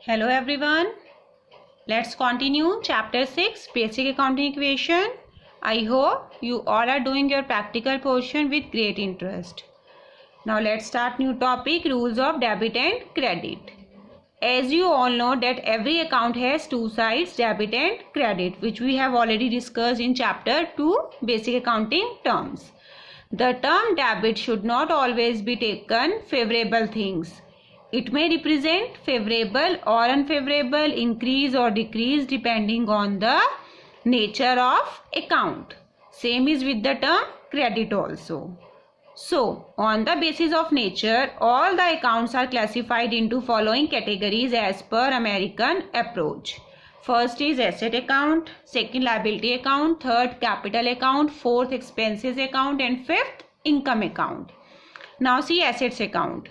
Hello everyone. Let's continue chapter 6 basic accounting equation. I hope you all are doing your practical portion with great interest. Now let's start new topic, rules of debit and credit. As you all know that every account has two sides, debit and credit, which we have already discussed in chapter 2 basic accounting terms. The term debit should not always be taken favorable things. It may represent favorable or unfavorable, increase or decrease depending on the nature of account. Same is with the term credit also. So, on the basis of nature, all the accounts are classified into following categories as per American approach. First is asset account, second liability account, third capital account, fourth expenses account and fifth income account. Now see assets account.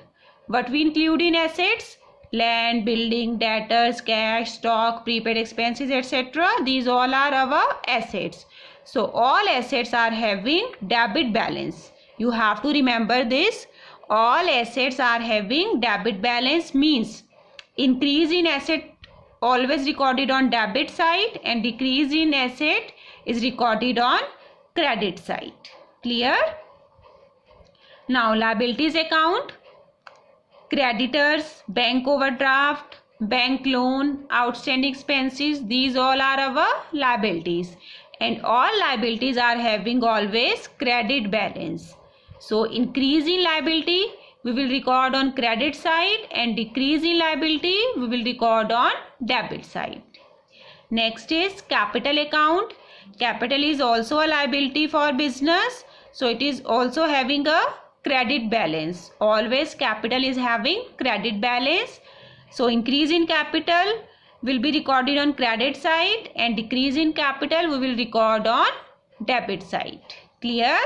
What we include in assets? Land, building, debtors, cash, stock, prepaid expenses, etc. These all are our assets. So all assets are having debit balance. You have to remember this. All assets are having debit balance means increase in asset always recorded on debit side and decrease in asset is recorded on credit side. Clear? Now liabilities account. Creditors, bank overdraft, bank loan, outstanding expenses, these all are our liabilities. And all liabilities are having always credit balance. So increase in liability we will record on credit side and decrease in liability we will record on debit side. Next is capital account. Capital is also a liability for business. So it is also having a credit balance. Always capital is having credit balance. So increase in capital will be recorded on credit side and decrease in capital we will record on debit side. Clear?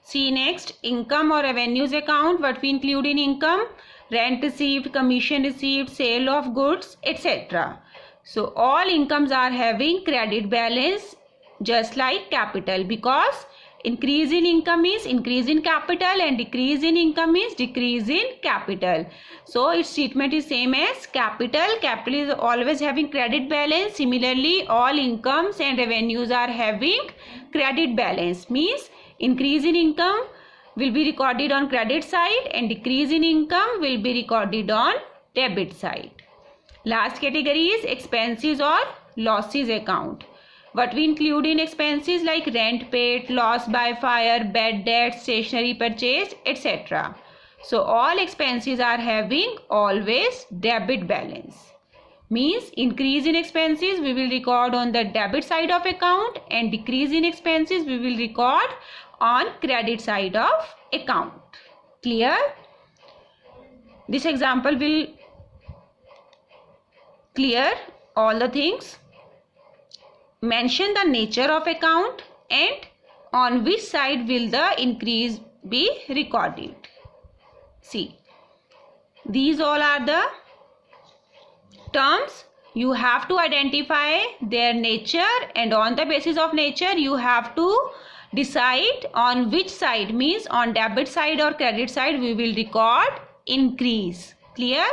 See next, income or revenues account. What we include in income? Rent received, commission received, sale of goods, etc. So all incomes are having credit balance just like capital, because increase in income is increase in capital and decrease in income is decrease in capital. So its treatment is same as capital. Capital is always having credit balance. Similarly, all incomes and revenues are having credit balance. Means increase in income will be recorded on credit side and decrease in income will be recorded on debit side. Last category is expenses or losses account. What we include in expenses like rent paid, loss by fire, bad debt, stationery purchase, etc. So all expenses are having always debit balance. Means increase in expenses we will record on the debit side of account and decrease in expenses we will record on credit side of account. Clear? This example will clear all the things. Mention the nature of account and on which side will the increase be recorded. See, these all are the terms. You have to identify their nature and on the basis of nature you have to decide on which side, means on debit side or credit side we will record increase. Clear?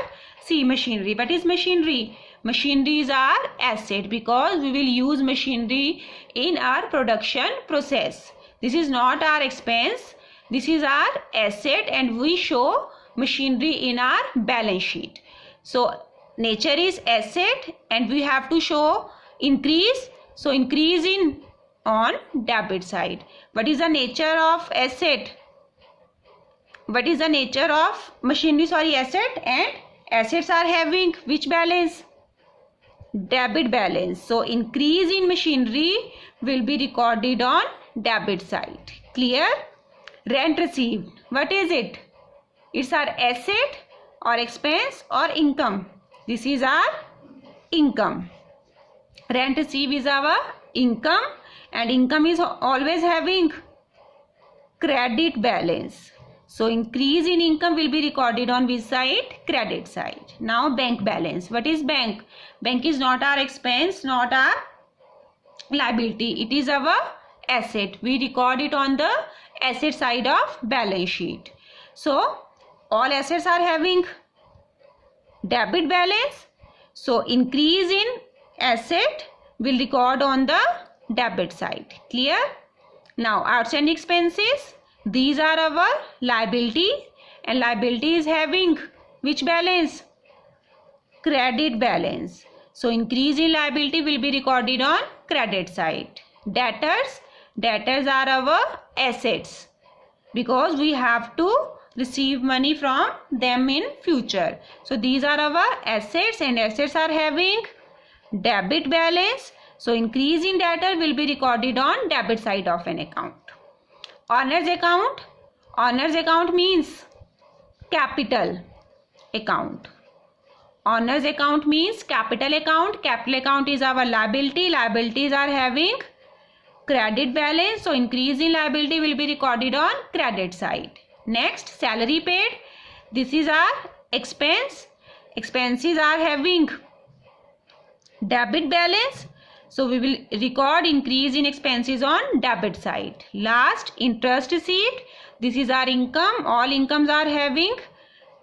See machinery. What is machinery? Machineries are asset because we will use machinery in our production process. This is not our expense. This is our asset and we show machinery in our balance sheet. So nature is asset and we have to show increase. So increase in on debit side. What is the nature of asset? What is the nature of machinery? Asset, and assets are having which balance? Debit balance. So increase in machinery will be recorded on debit side. Clear? Rent received. What is it? It's our asset or expense or income. This is our income. Rent received is our income and income is always having credit balance. So increase in income will be recorded on which side? Credit side. Now bank balance. What is bank? Bank is not our expense, not our liability. It is our asset. We record it on the asset side of balance sheet. So all assets are having debit balance. So increase in asset will record on the debit side. Clear? Now outstanding expenses, these are our liability, and liability is having which balance? Credit balance. So increase in liability will be recorded on credit side. Debtors, debtors are our assets because we have to receive money from them in future. So these are our assets, and assets are having debit balance. So increase in debtor will be recorded on debit side of an account. Owner's account, owner's account means capital account. Owner's account means capital account. Capital account is our liability. Liabilities are having credit balance. So increase in liability will be recorded on credit side. Next, salary paid. This is our expense. Expenses are having debit balance. So we will record increase in expenses on debit side. Last, interest received. This is our income. All incomes are having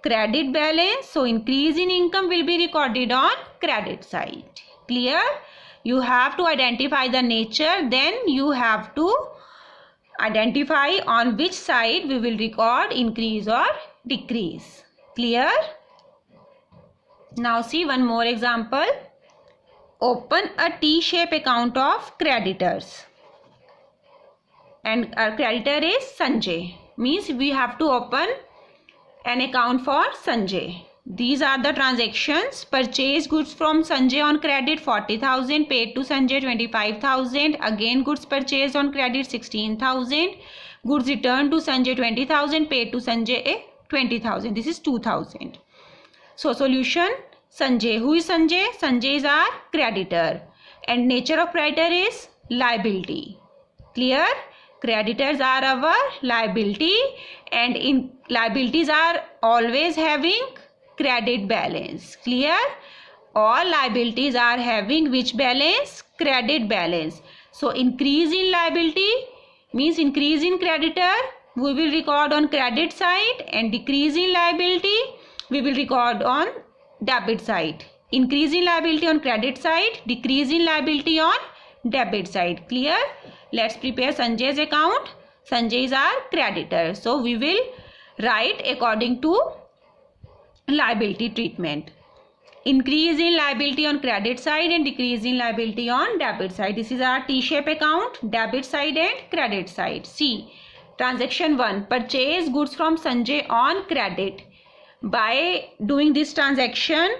credit balance. So increase in income will be recorded on credit side. Clear? You have to identify the nature, then you have to identify on which side we will record increase or decrease. Clear? Now see one more example. Open a T-shaped account of creditors, and our creditor is Sanjay. Means we have to open an account for Sanjay. These are the transactions. Purchase goods from Sanjay on credit 40,000, paid to Sanjay 25,000. Again goods purchased on credit 16,000. Goods returned to Sanjay 20,000, paid to Sanjay 20,000. This is 2,000. So solution, Sanjay. Who is Sanjay? Sanjay is our creditor, and nature of creditor is liability. Clear? Creditors are our liability, and in liabilities are always having credit balance. Clear? All liabilities are having which balance? Credit balance. So increase in liability means increase in creditor we will record on credit side, and decrease in liability we will record on debit side. Increase in liability on credit side, decrease in liability on debit side. Clear? Let's prepare Sanjay's account. Sanjay is our creditor. So we will write according to liability treatment. Increase in liability on credit side and decrease in liability on debit side. This is our T-shaped account, debit side and credit side. C. Transaction 1. Purchase goods from Sanjay on credit. By doing this transaction,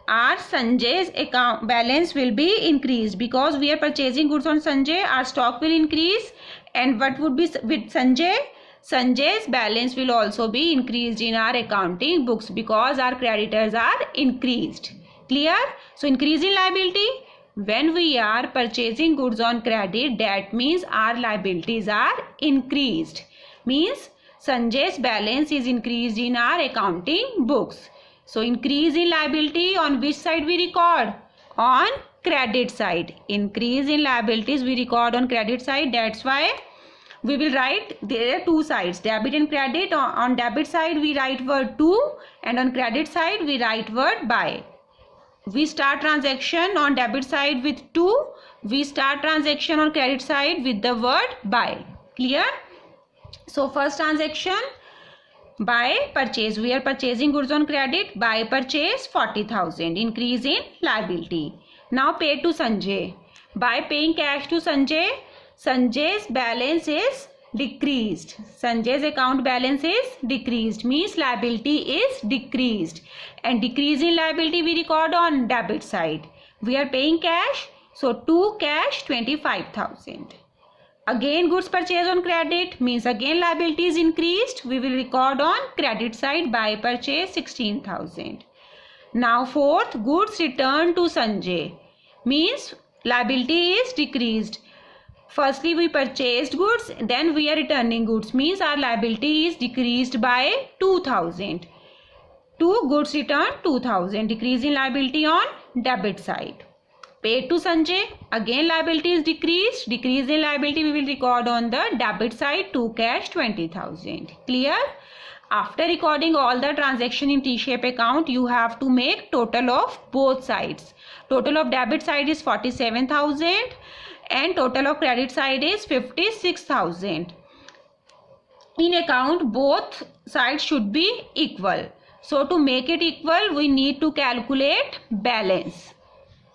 our Sanjay's account balance will be increased because we are purchasing goods on Sanjay. Our stock will increase, and what would be with Sanjay? Sanjay's balance will also be increased in our accounting books because our creditors are increased. Clear? So increase in liability. When we are purchasing goods on credit, that means our liabilities are increased. Means Sanjay's balance is increased in our accounting books. So increase in liability on which side we record? On credit side. Increase in liabilities we record on credit side. That's why we will write, there are two sides, debit and credit. On debit side we write word to, and on credit side we write word by. We start transaction on debit side with to, we start transaction on credit side with the word by. Clear? So first transaction, by purchase. We are purchasing goods on credit. By purchase 40,000. Increase in liability. Now pay to Sanjay. By paying cash to Sanjay, Sanjay's balance is decreased. Sanjay's account balance is decreased. Means liability is decreased. And decrease in liability we record on debit side. We are paying cash. So to cash 25,000. Again goods purchased on credit means again liability is increased. We will record on credit side by purchase 16,000. Now fourth, goods returned to Sanjay means liability is decreased. Firstly we purchased goods, then we are returning goods means our liability is decreased by 2,000. Two goods returned 2,000. Decrease in liability on debit side. Paid to Sanjay, again liability is decreased. Decrease in liability we will record on the debit side to cash 20,000. Clear? After recording all the transaction in T-shape account, you have to make total of both sides. Total of debit side is 47,000 and total of credit side is 56,000. In account, both sides should be equal. So to make it equal, we need to calculate balance.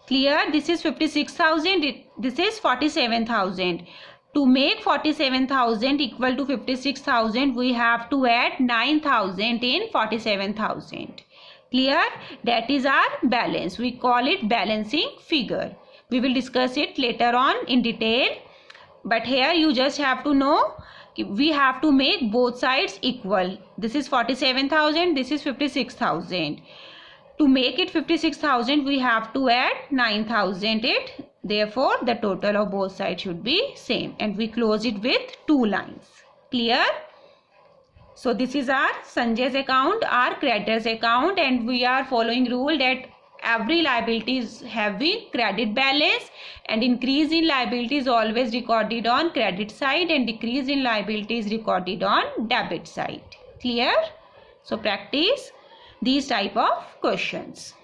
Clear? This is 56,000. This is 47,000. To make 47,000 equal to 56,000, we have to add 9,000 in 47,000. Clear? That is our balance. We call it balancing figure. We will discuss it later on in detail. But here you just have to know we have to make both sides equal. This is 47,000. This is 56,000. To make it 56,000, we have to add 9,000 it. Therefore, the total of both sides should be same. And we close it with 2 lines. Clear? So, this is our Sanjay's account, our creditors account, and we are following rule that every liability is having credit balance, and increase in liability is always recorded on credit side and decrease in liability is recorded on debit side. Clear? So, practice these type of questions.